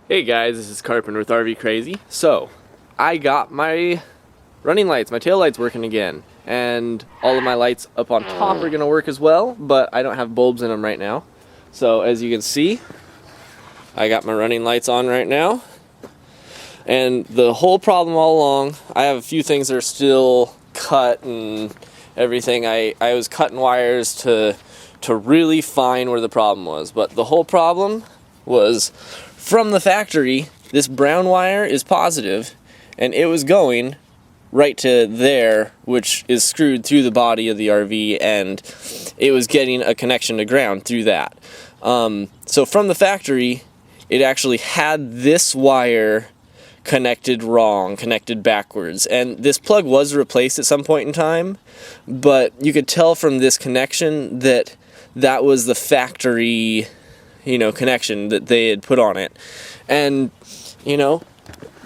Hey guys, this is Carpenter with RV Crazy. So, I got my running lights, my tail lights working again. And all of my lights up on top are going to work as well, but I don't have bulbs in them right now. So, as you can see, I got my running lights on right now. And the whole problem all along, I have a few things that are still cut and everything. I was cutting wires to really find where the problem was. But the whole problem was from the factory, this brown wire is positive, and it was going right to there, which is screwed through the body of the RV, and it was getting a connection to ground through that. So from the factory, it actually had this wire connected wrong, connected backwards, and this plug was replaced at some point in time, but you could tell from this connection that that was the factory connection that they had put on it. And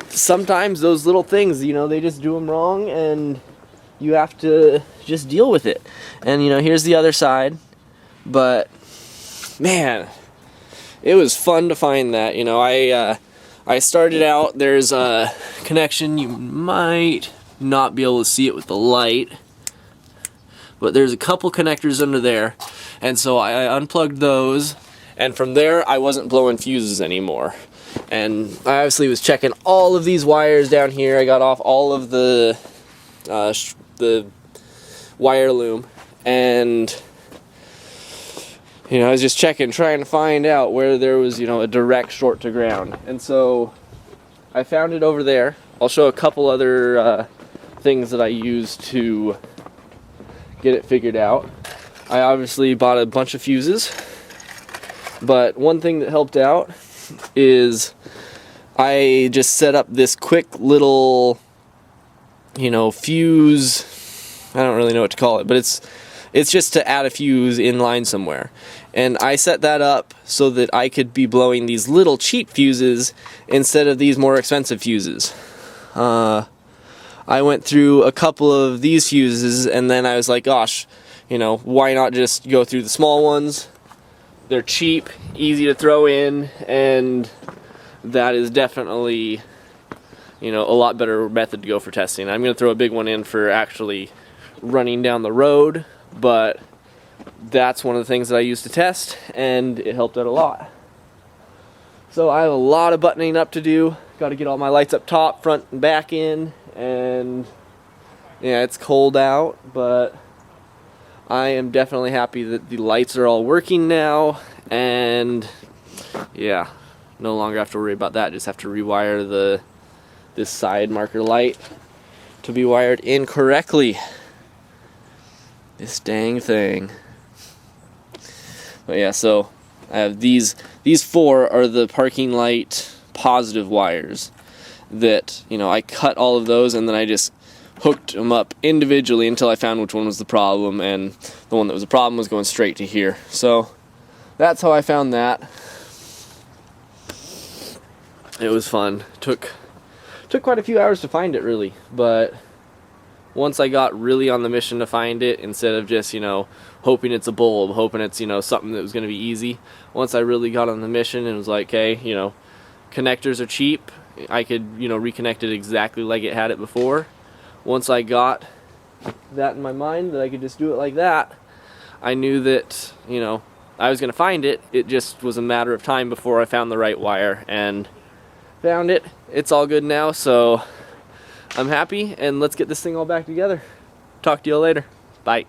sometimes those little things, they just do them wrong, and you have to just deal with it. And here's the other side. But man, it was fun to find that. I started out, there's a connection, you might not be able to see it with the light, but there's a couple connectors under there, and so I unplugged those. And from there, I wasn't blowing fuses anymore. And I obviously was checking all of these wires down here. I got off all of the wire loom. And, I was just checking, trying to find out where there was, a direct short to ground. And so I found it over there. I'll show a couple other things that I used to get it figured out. I obviously bought a bunch of fuses. But one thing that helped out is I just set up this quick little, fuse. I don't really know what to call it, but it's just to add a fuse in line somewhere. And I set that up so that I could be blowing these little cheap fuses instead of these more expensive fuses. I went through a couple of these fuses, and then I was like, gosh, why not just go through the small ones? They're cheap, easy to throw in, and that is definitely, a lot better method to go for testing. I'm going to throw a big one in for actually running down the road, but that's one of the things that I used to test, and it helped out a lot. So I have a lot of buttoning up to do. Got to get all my lights up top, front and back in, and yeah, it's cold out, but I am definitely happy that the lights are all working now, and yeah, no longer have to worry about that. Just have to rewire this side marker light to be wired incorrectly. This dang thing. But yeah, so I have these four are the parking light positive wires that, I cut all of those, and then I just hooked them up individually until I found which one was the problem, and the one that was the problem was going straight to here. So that's how I found that. It was fun. Took quite a few hours to find it, really, but once I got really on the mission to find it, instead of just hoping it's a bulb, hoping it's something that was going to be easy, once I really got on the mission and was like, hey, connectors are cheap, I could reconnect it exactly like it had it before. Once I got that in my mind, that I could just do it like that, I knew that, I was going to find it. It just was a matter of time before I found the right wire, and found it. It's all good now, so I'm happy, and let's get this thing all back together. Talk to you later. Bye.